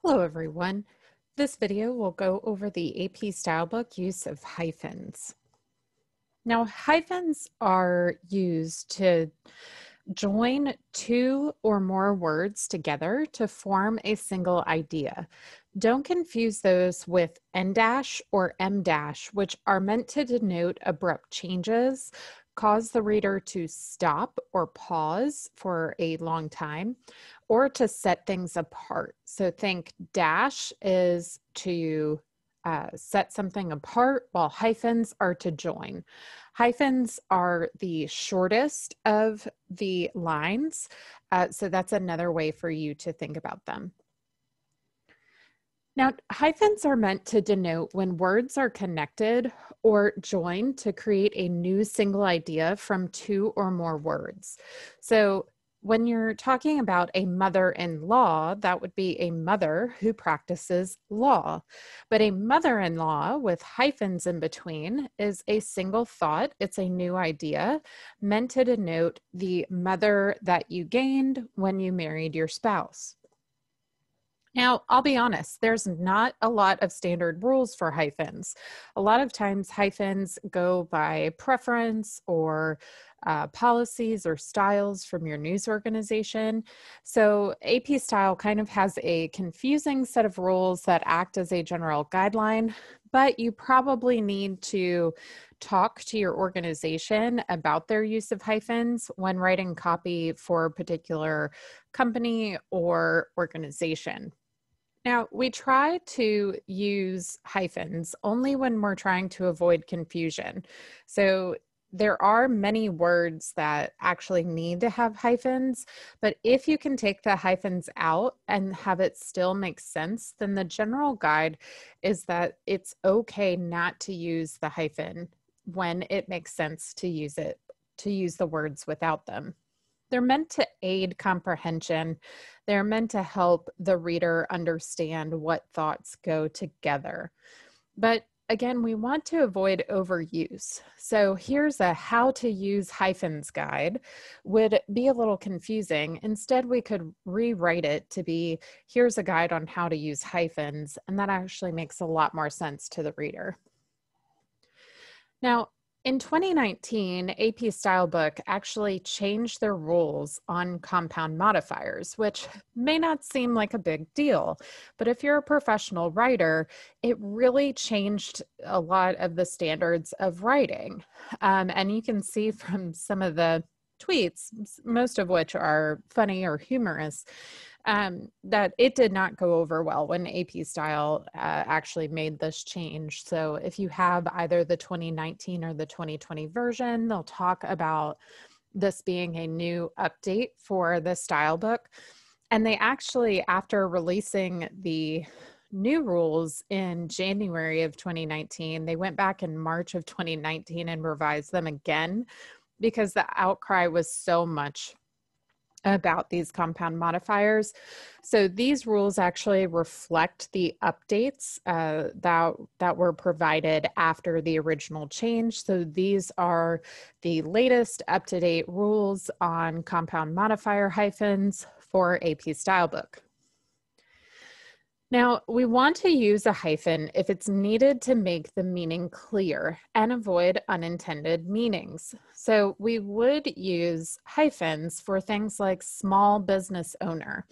Hello everyone. This video will go over the AP Stylebook use of hyphens. Now, hyphens are used to join two or more words together to form a single idea. Don't confuse those with N dash or M dash, which are meant to denote abrupt changes, cause the reader to stop or pause for a long time, or to set things apart. So think dash is to set something apart, while hyphens are to join. Hyphens are the shortest of the lines, so that's another way for you to think about them. Now, hyphens are meant to denote when words are connected or joined to create a new single idea from two or more words. So when you're talking about a mother-in-law, that would be a mother who practices law. But a mother-in-law with hyphens in between is a single thought. It's a new idea meant to denote the mother that you gained when you married your spouse. Now, I'll be honest, there's not a lot of standard rules for hyphens. A lot of times hyphens go by preference or policies or styles from your news organization. So AP Style kind of has a confusing set of rules that act as a general guideline, but you probably need to talk to your organization about their use of hyphens when writing copy for a particular company or organization. Now, we try to use hyphens only when we're trying to avoid confusion. So there are many words that actually need to have hyphens, but if you can take the hyphens out and have it still make sense, then the general guide is that it's okay not to use the hyphen when it makes sense to use the words without them. They're meant to aid comprehension. They're meant to help the reader understand what thoughts go together. But again, we want to avoid overuse. So here's a how to use hyphens guide. Would be a little confusing. Instead, we could rewrite it to be, here's a guide on how to use hyphens, and that actually makes a lot more sense to the reader. Now, in 2019, AP Stylebook actually changed their rules on compound modifiers, which may not seem like a big deal, but if you're a professional writer, it really changed a lot of the standards of writing. And you can see from some of the tweets, most of which are funny or humorous, that it did not go over well when AP Style actually made this change. So if you have either the 2019 or the 2020 version, they'll talk about this being a new update for the style book. And they actually, after releasing the new rules in January of 2019, they went back in March of 2019 and revised them again because the outcry was so much about these compound modifiers. So these rules actually reflect the updates that were provided after the original change. So these are the latest up-to-date rules on compound modifier hyphens for AP Stylebook. Now, we want to use a hyphen if it's needed to make the meaning clear and avoid unintended meanings. So we would use hyphens for things like small business owner,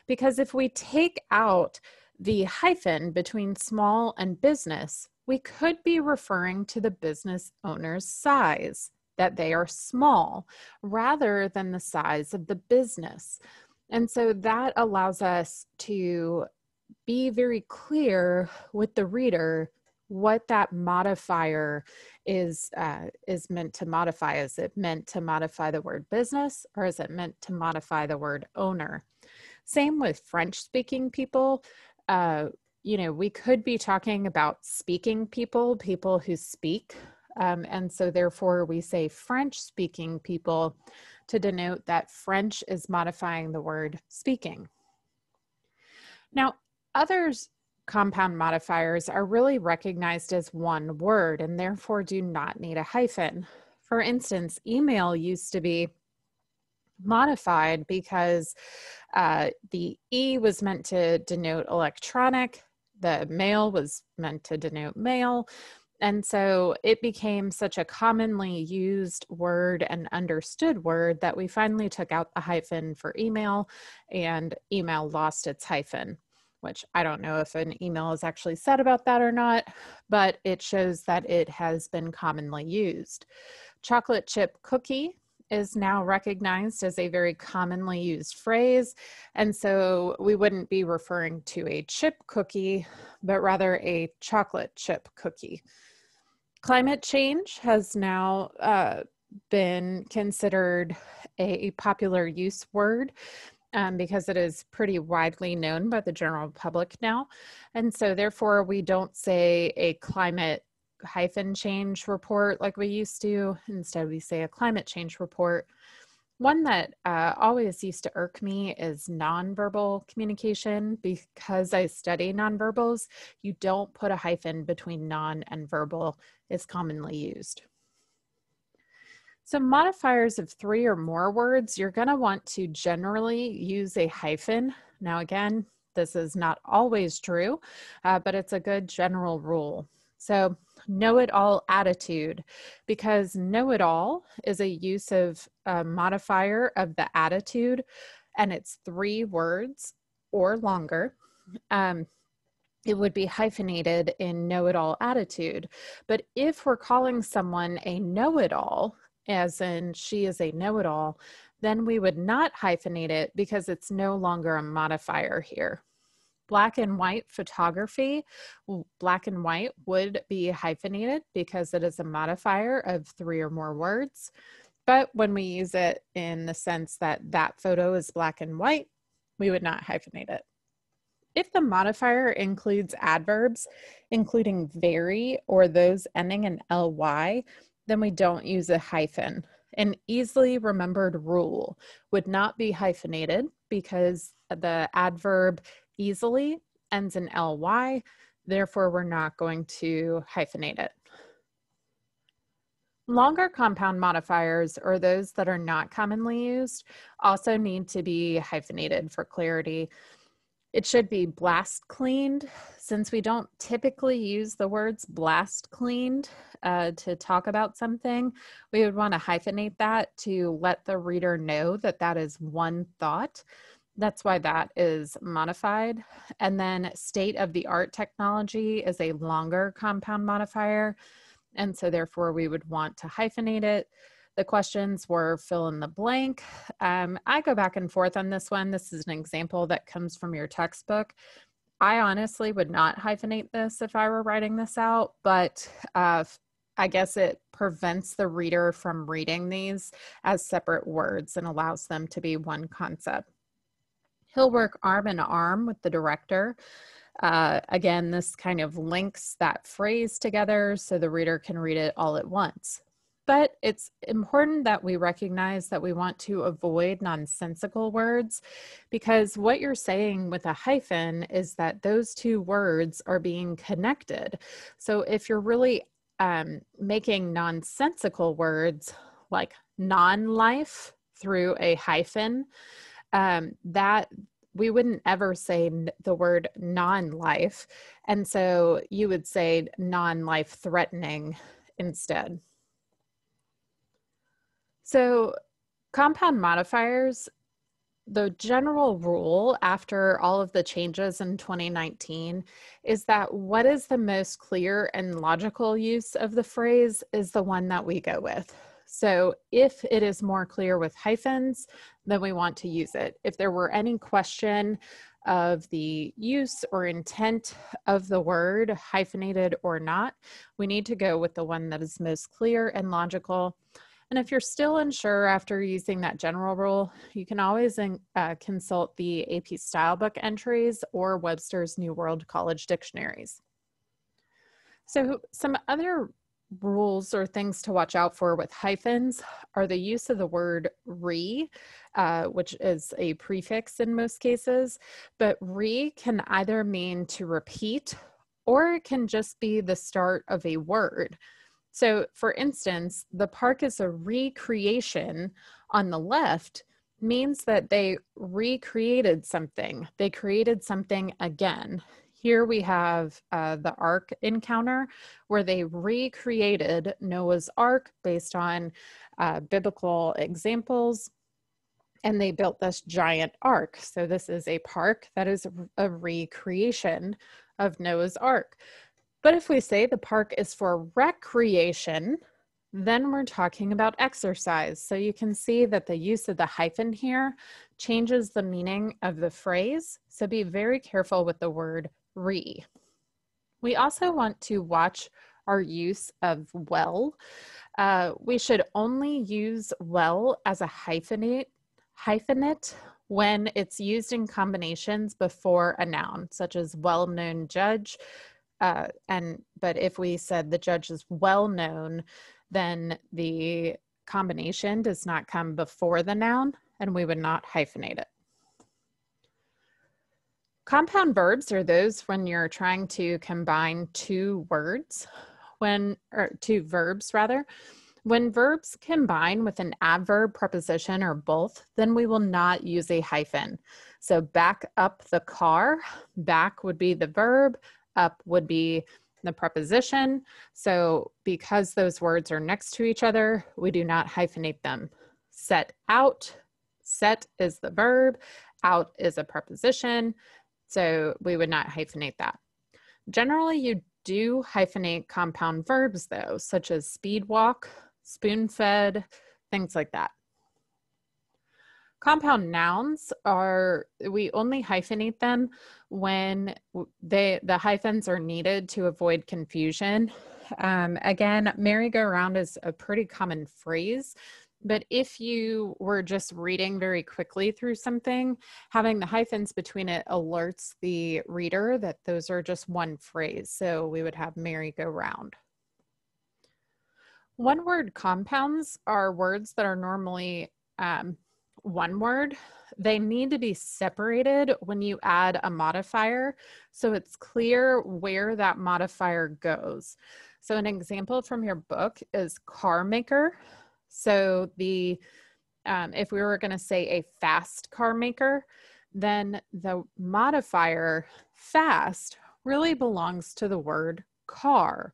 because if we take out the hyphen between small and business, we could be referring to the business owner's size, that they are small, rather than the size of the business. And so that allows us to be very clear with the reader what that modifier is meant to modify. Is it meant to modify the word business, or is it meant to modify the word owner? Same with French-speaking people. We could be talking about speaking people who speak. And so therefore we say French-speaking people to denote that French is modifying the word speaking. Now, others compound modifiers are really recognized as one word and therefore do not need a hyphen. For instance, email used to be modified because The E was meant to denote electronic. The male was meant to denote male. And so it became such a commonly used word and understood word that we finally took out the hyphen for email, and email lost its hyphen, which I don't know if an email is actually said about that or not, but it shows that it has been commonly used. Chocolate chip cookie is now recognized as a very commonly used phrase. And so we wouldn't be referring to a chip cookie, but rather a chocolate chip cookie. Climate change has now been considered a popular use word because it is pretty widely known by the general public now. And so therefore we don't say a climate hyphen change report like we used to. Instead, we say a climate change report. One that always used to irk me is nonverbal communication. Because I study nonverbals, you don't put a hyphen between non and verbal is commonly used. So modifiers of 3 or more words, you're going to want to generally use a hyphen. Now again, this is not always true, but it's a good general rule. So know-it-all attitude, because know-it-all is a use of a modifier of the attitude, and it's 3 words or longer. It would be hyphenated in know-it-all attitude. But if we're calling someone a know-it-all, as in she is a know-it-all, then we would not hyphenate it because it's no longer a modifier here. Black and white photography, black and white would be hyphenated because it is a modifier of 3 or more words. But when we use it in the sense that that photo is black and white, we would not hyphenate it. If the modifier includes adverbs, including very or those ending in ly, then we don't use a hyphen. An easily remembered rule would not be hyphenated because the adverb easily ends in ly, therefore we're not going to hyphenate it. Longer compound modifiers, or those that are not commonly used, also need to be hyphenated for clarity. It should be blast cleaned. Since we don't typically use the words blast cleaned to talk about something, we would want to hyphenate that to let the reader know that that is one thought. That's why that is modified. And then state-of-the-art technology is a longer compound modifier, and so therefore we would want to hyphenate it. The questions were fill in the blank. I go back and forth on this one. This is an example that comes from your textbook. I honestly would not hyphenate this if I were writing this out, but I guess it prevents the reader from reading these as separate words and allows them to be one concept. He'll work arm in arm with the director. Again, this kind of links that phrase together so the reader can read it all at once. But it's important that we recognize that we want to avoid nonsensical words, because what you're saying with a hyphen is that those 2 words are being connected. So if you're really making nonsensical words like non-life through a hyphen, that we wouldn't ever say the word non-life. And so you would say non-life threatening instead. So compound modifiers, the general rule after all of the changes in 2019 is that what is the most clear and logical use of the phrase is the one that we go with. So if it is more clear with hyphens, then we want to use it. If there were any question of the use or intent of the word, hyphenated or not, we need to go with the one that is most clear and logical. And if you're still unsure after using that general rule, you can always consult the AP Stylebook entries or Webster's New World College dictionaries. So some other rules or things to watch out for with hyphens are the use of the word re, which is a prefix in most cases, but re can either mean to repeat or it can just be the start of a word. So for instance, the park is a recreation on the left means that they recreated something. They created something again. Here we have the Ark encounter, where they recreated Noah's Ark based on biblical examples, and they built this giant ark. So this is a park that is a recreation of Noah's Ark. But if we say the park is for recreation, then we're talking about exercise. So you can see that the use of the hyphen here changes the meaning of the phrase. So be very careful with the word re. We also want to watch our use of well. We should only use well as a hyphenate when it's used in combinations before a noun, such as well-known judge. But if we said the judge is well known, then the combination does not come before the noun, and we would not hyphenate it. Compound verbs are those when you're trying to combine two verbs rather. When verbs combine with an adverb, preposition, or both, then we will not use a hyphen. So back up the car, back would be the verb, up would be the preposition. So because those words are next to each other, we do not hyphenate them. Set out, set is the verb, out is a preposition. So we would not hyphenate that. Generally, you do hyphenate compound verbs though, such as speed walk, spoon fed, things like that. Compound nouns we only hyphenate them when the hyphens are needed to avoid confusion. Again, merry-go-round is a pretty common phrase, but if you were just reading very quickly through something, having the hyphens between it alerts the reader that those are just one phrase. So we would have merry-go-round. One-word compounds are words that are normally one word. They need to be separated when you add a modifier, so it's clear where that modifier goes. So an example from your book is car maker. So if we were going to say a fast car maker, then the modifier fast really belongs to the word car.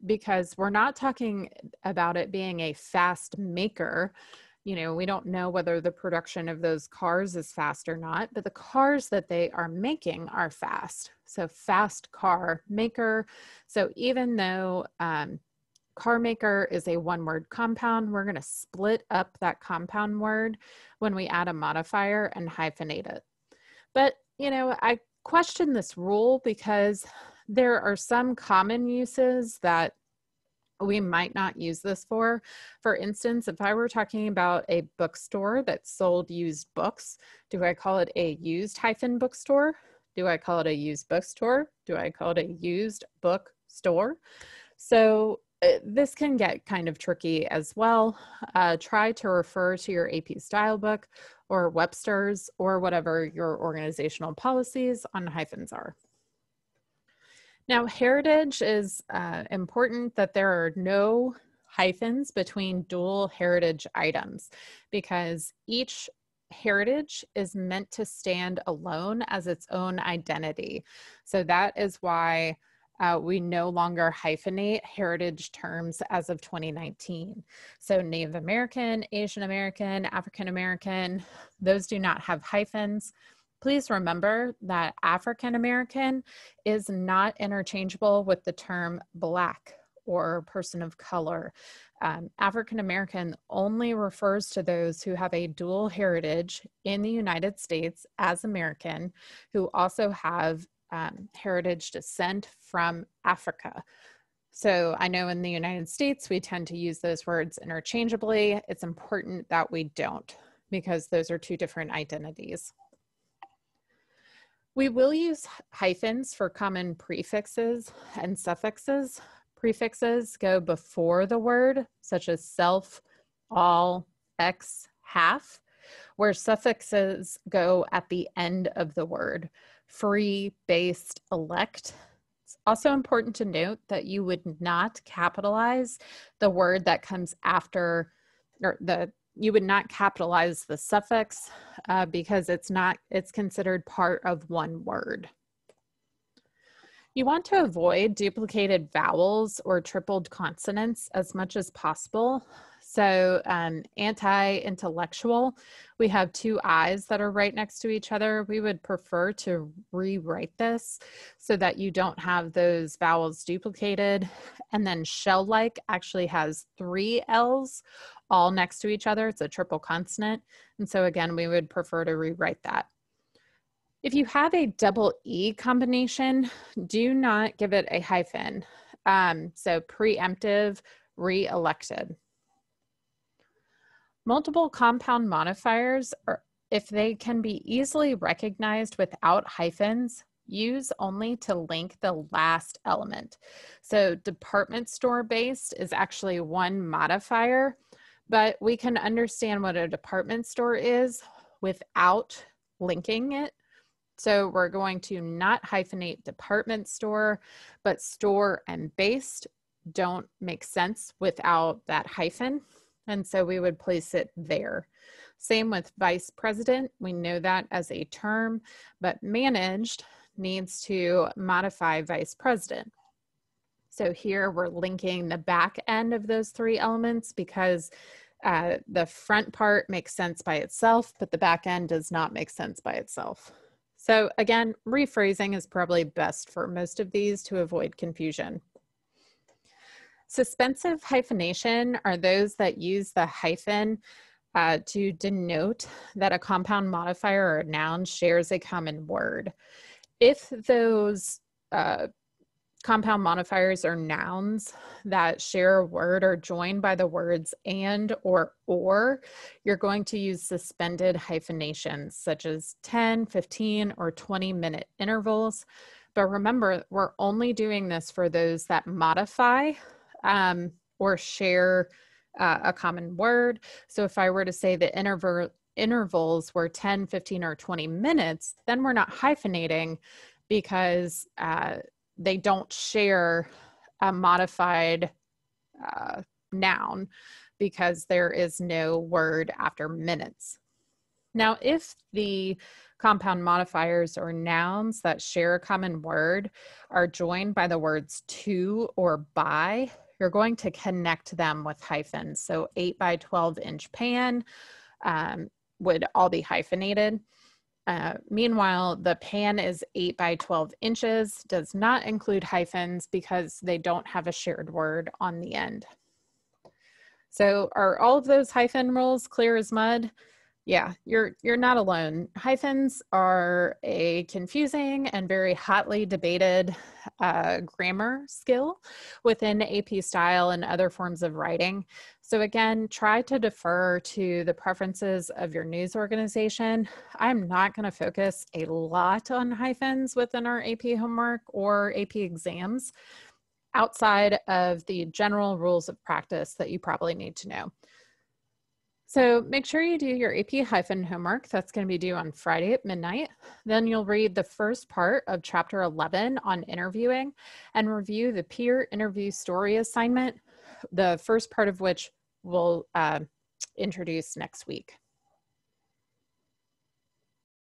Because we're not talking about it being a fast maker. You know, we don't know whether the production of those cars is fast or not, but the cars that they are making are fast. So fast car maker. So even though car maker is a one-word compound, we're going to split up that compound word when we add a modifier and hyphenate it. But, you know, I question this rule because there are some common uses that we might not use this for. For instance, if I were talking about a bookstore that sold used books, do I call it a used hyphen bookstore? Do I call it a used bookstore? Do I call it a used bookstore? So this can get kind of tricky as well. Try to refer to your AP Stylebook or Webster's or whatever your organizational policies on hyphens are. Now, heritage is important that there are no hyphens between dual heritage items because each heritage is meant to stand alone as its own identity. So that is why we no longer hyphenate heritage terms as of 2019. So Native American, Asian American, African American, those do not have hyphens. Please remember that African American is not interchangeable with the term Black or person of color. African American only refers to those who have a dual heritage in the United States as American, who also have heritage descent from Africa. So I know in the United States, we tend to use those words interchangeably. It's important that we don't, because those are two different identities. We will use hyphens for common prefixes and suffixes. Prefixes go before the word, such as self, all, ex, half, where suffixes go at the end of the word, free, based, elect. It's also important to note that you would not capitalize the word that comes after, or the you would not capitalize the suffix because it's considered part of one word. You want to avoid duplicated vowels or tripled consonants as much as possible. So anti-intellectual, we have two I's that are right next to each other. We would prefer to rewrite this so that you don't have those vowels duplicated. And then shell-like actually has three L's all next to each other. It's a triple consonant. And so again, we would prefer to rewrite that. If you have a double E combination, do not give it a hyphen. So preemptive, re-elected. Multiple compound modifiers, if they can be easily recognized without hyphens, use only to link the last element. So department store based is actually one modifier, but we can understand what a department store is without linking it. So we're going to not hyphenate department store, but store and based don't make sense without that hyphen. And so we would place it there. Same with vice president. We know that as a term, but managed needs to modify vice president. So here we're linking the back end of those three elements because the front part makes sense by itself, but the back end does not make sense by itself. So again, rephrasing is probably best for most of these to avoid confusion. Suspensive hyphenation are those that use the hyphen to denote that a compound modifier or a noun shares a common word. If those compound modifiers are nouns that share a word or joined by the words and or, you're going to use suspended hyphenations such as 10, 15, or 20-minute intervals. But remember, we're only doing this for those that modify or share a common word. So if I were to say the intervals were 10, 15, or 20 minutes, then we're not hyphenating because they don't share a modified noun because there is no word after minutes. Now, if the compound modifiers or nouns that share a common word are joined by the words to or by, you're going to connect them with hyphens. So 8 by 12 inch pan would all be hyphenated. Meanwhile, the pan is 8 by 12 inches, does not include hyphens because they don't have a shared word on the end. So are all of those hyphen rules clear as mud? Yeah, you're not alone. Hyphens are a confusing and very hotly debated grammar skill within AP Style and other forms of writing. So again, try to defer to the preferences of your news organization. I'm not going to focus a lot on hyphens within our AP homework or AP exams outside of the general rules of practice that you probably need to know. So make sure you do your AP hyphen homework. That's going to be due on Friday at midnight. Then you'll read the first part of chapter 11 on interviewing and review the peer interview story assignment, the first part of which we'll introduce next week.